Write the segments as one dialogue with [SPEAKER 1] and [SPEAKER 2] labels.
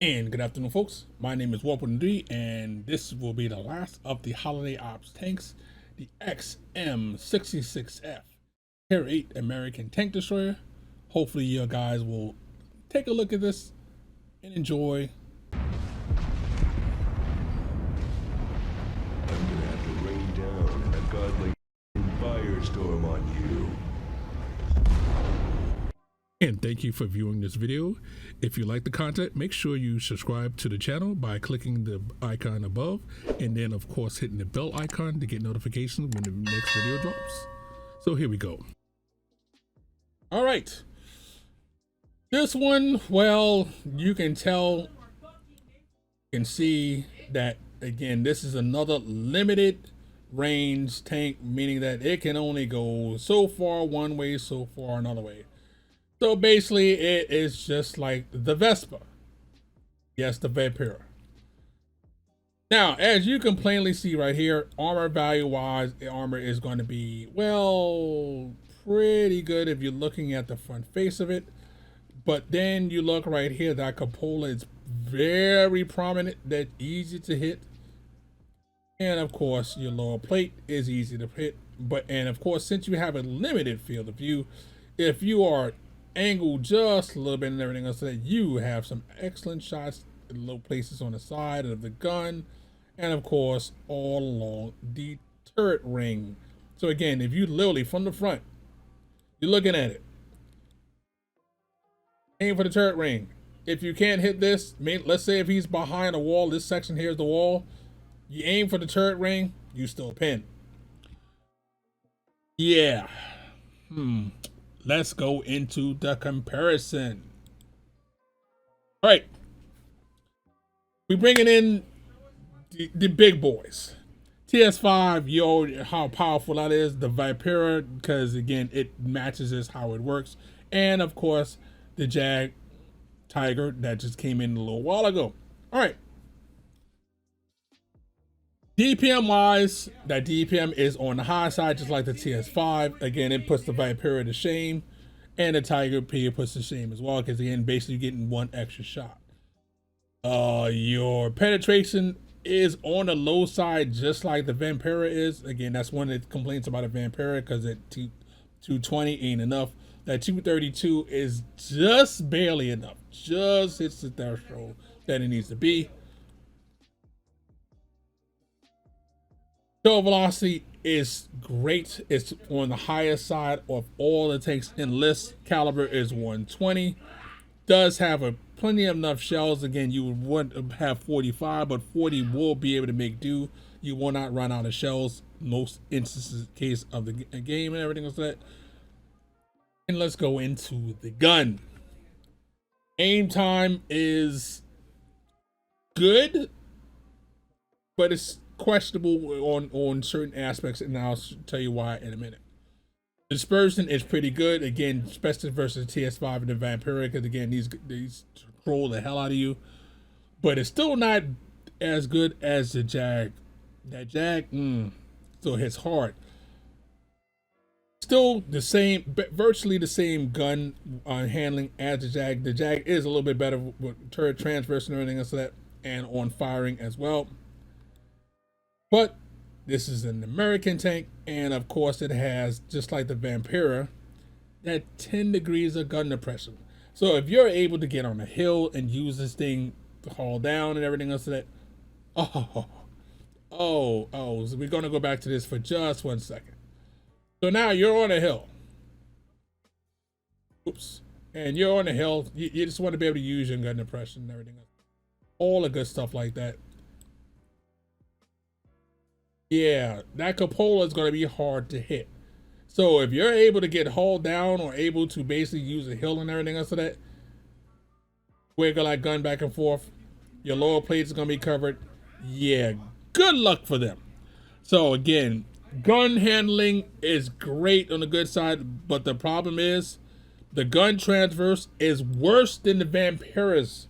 [SPEAKER 1] And good afternoon, folks. My name is Warp103, and this will be the last of the Holiday Ops tanks, the xm66f Tier 8 American Tank Destroyer. Hopefully, you guys will take a look at this and enjoy.
[SPEAKER 2] I'm gonna have to rain down a godly firestorm on you.
[SPEAKER 1] And thank you for viewing this video. If you like the content, make sure you subscribe to the channel by clicking the icon above, and then of course hitting the bell icon to get notifications when the next video drops. So here we go. All right. This one, well, you can tell, you can see that again, this is another limited range tank, meaning that it can only go so far one way, so far another way. So basically, it is just like the Vespa. Yes, the Vipera. Now, as you can plainly see right here, armor value-wise, the armor is going to be, well, pretty good if you're looking at the front face of it. But then you look right here, that cupola is very prominent, that's easy to hit. And of course, your lower plate is easy to hit. And of course, since you have a limited field of view, if you are angled just a little bit and everything else, so that you have some excellent shots in low places on the side of the gun, and of course all along the turret ring. So again, if you literally from the front, you're looking at it, aim for the turret ring. If you can't hit this, let's say if he's behind a wall, this section here is the wall, you aim for the turret ring, you still pin. Yeah. Let's go into the comparison. All right. We're bringing in the big boys. TS5, you know how powerful that is. The Vipera, because again, it matches this how it works. And of course, the Jag Tiger that just came in a little while ago. All right. DPM wise, that DPM is on the high side, just like the TS5. Again, it puts the Vipera to shame, and the Tiger P puts to shame as well, because again, basically you're getting one extra shot. Your penetration is on the low side, just like the Vipera is. Again, that's one of the complaints about a Vipera, because at 220 ain't enough. That 232 is just barely enough, just hits the threshold that it needs to be. Kill velocity is great. It's on the highest side of all the tanks in list. Caliber is 120. Does have a plenty of enough shells. Again, you would want to have 45, but 40 will be able to make do. You will not run out of shells. Most instances, case of the game and everything like that. And let's go into the gun. Aim time is good, but it's questionable on certain aspects, and I'll tell you why in a minute. Dispersion is pretty good, again, especially versus TS5 and the Vipera, because again, these troll the hell out of you, but it's still not as good as the Jag. That Jag still hits hard. Still the same, virtually the same gun handling as the Jag. The Jag is a little bit better with turret transverse and everything else like that, and on firing as well. But this is an American tank, and of course it has, just like the Vipera, that 10 degrees of gun depression. So if you're able to get on a hill and use this thing to haul down and everything else like that, so we're gonna go back to this for just 1 second. So now you're on a hill. Oops. And you're on a hill. You just want to be able to use your gun depression and everything else. All the good stuff like that. Yeah, that cupola is going to be hard to hit. So if you're able to get hauled down or able to basically use a hill and everything else of that, wiggle that gun back and forth, your lower plate is going to be covered. Yeah, good luck for them. So again, gun handling is great on the good side, but the problem is the gun transverse is worse than the Vipera's.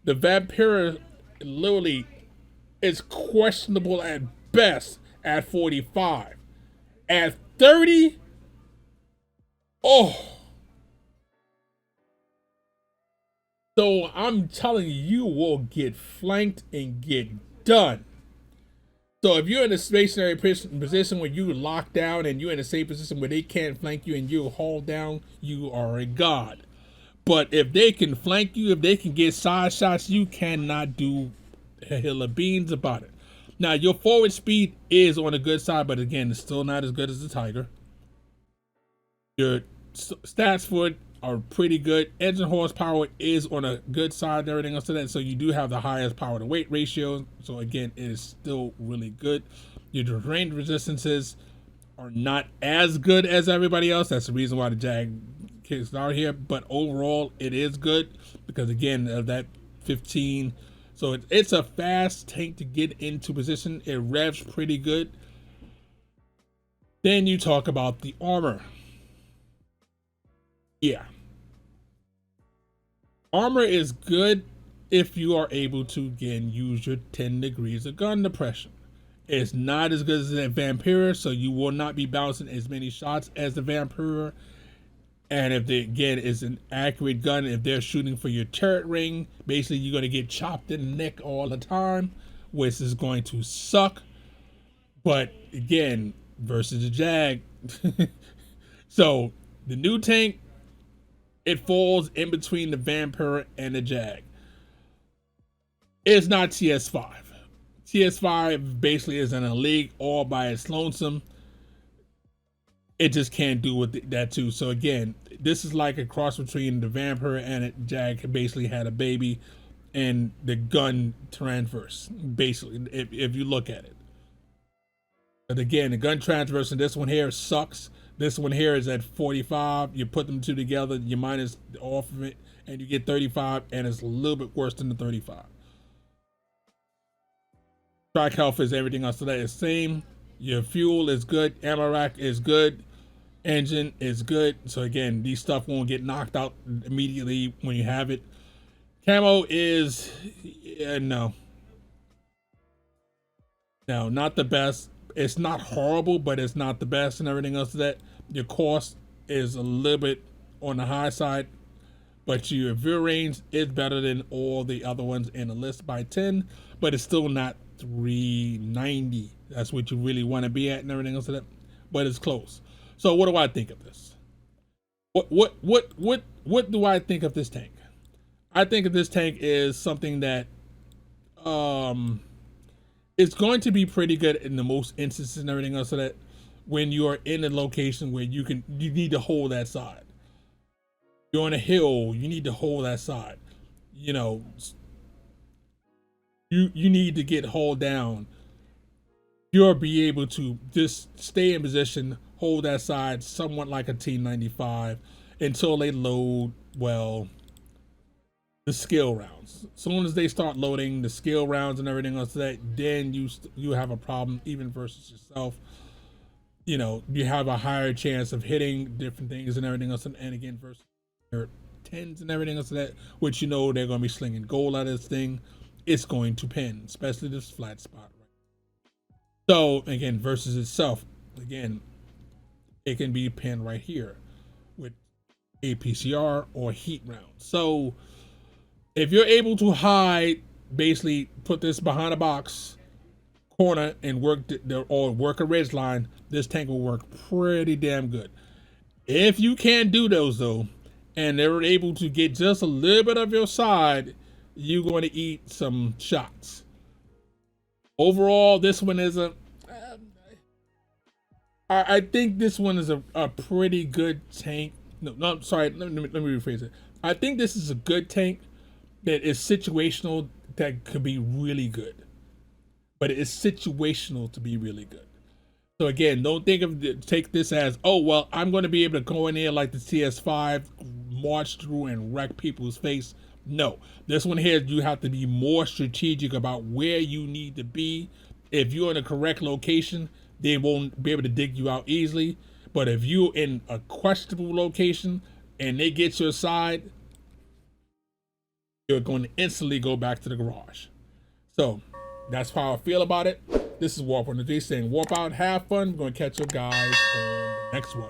[SPEAKER 1] The Vipera literally is questionable at best at 45. At 30, So I'm telling you, you will get flanked and get done. So if you're in a stationary position where you lock down and you're in a safe position where they can't flank you and you haul down, you are a god. But if they can flank you, if they can get side shots, you cannot do a hill of beans about it. Now, your forward speed is on the good side, but again, it's still not as good as the Tiger. Your stats for it are pretty good. Engine horsepower is on a good side and everything else to that, so you do have the highest power to weight ratio. So again, it is still really good. Your range resistances are not as good as everybody else. That's the reason why the Jag kicks out here, but overall it is good because again of that 15. So it's a fast tank to get into position. It revs pretty good. Then you talk about the armor. Yeah, armor is good if you are able to again use your 10 degrees of gun depression. It's not as good as the Vipera, so you will not be bouncing as many shots as the Vipera. And if they, again, is an accurate gun, if they're shooting for your turret ring, basically you're going to get chopped in the neck all the time, which is going to suck. But again, versus the Jag. So the new tank, it falls in between the Vipera and the Jag. It's not TS5. TS5 basically is in a league all by its lonesome. It just can't do with that too. So again, this is like a cross between the Vipera and a Jag. Basically had a baby, and the gun transverse. Basically, if you look at it. But again, the gun transverse and this one here sucks. This one here is at 45. You put them two together, you minus off of it, and you get 35, and it's a little bit worse than the 35. Strike health is everything else, so that is same. Your fuel is good, ammo rack is good, engine is good. So again, these stuff won't get knocked out immediately when you have it. Camo is no, not the best. It's not horrible, but it's not the best and everything else. That your cost is a little bit on the high side, but your view range is better than all the other ones in the list by 10, but it's still not 390. That's what you really want to be at and everything else to that, but it's close. So what do I think of this? What do I think of this tank? I think of this tank is something that it's going to be pretty good in the most instances and everything else, so that when you are in a location where you need to hold that side. You're on a hill, you need to hold that side. You know, you need to get hauled down. You'll be able to just stay in position, hold that side somewhat like a T95 until they load, well, the skill rounds. As soon as they start loading the skill rounds and everything else, that then you have a problem even versus yourself. You know, you have a higher chance of hitting different things and everything else, and again versus your 10s and everything else that, which you know they're going to be slinging gold out of this thing. It's going to pin, especially this flat spot. So again, versus itself, again, it can be pinned right here with APCR or heat rounds. So if you're able to hide, basically put this behind a box corner and work work a ridge line, this tank will work pretty damn good. If you can't do those though, and they're able to get just a little bit of your side, you're going to eat some shots. Overall, this one is I think this one is a pretty good tank. No, I'm sorry. Let me rephrase it. I think this is a good tank that is situational, that could be really good. But it is situational to be really good. So again, don't take this as, oh, well, I'm going to be able to go in there like the CS5, march through and wreck people's face. No, this one here, you have to be more strategic about where you need to be. If you're in a correct location, they won't be able to dig you out easily. But if you're in a questionable location and they get your side, you're going to instantly go back to the garage. So that's how I feel about it. This is Warp103 saying warp out, have fun. We're going to catch you guys on the next one.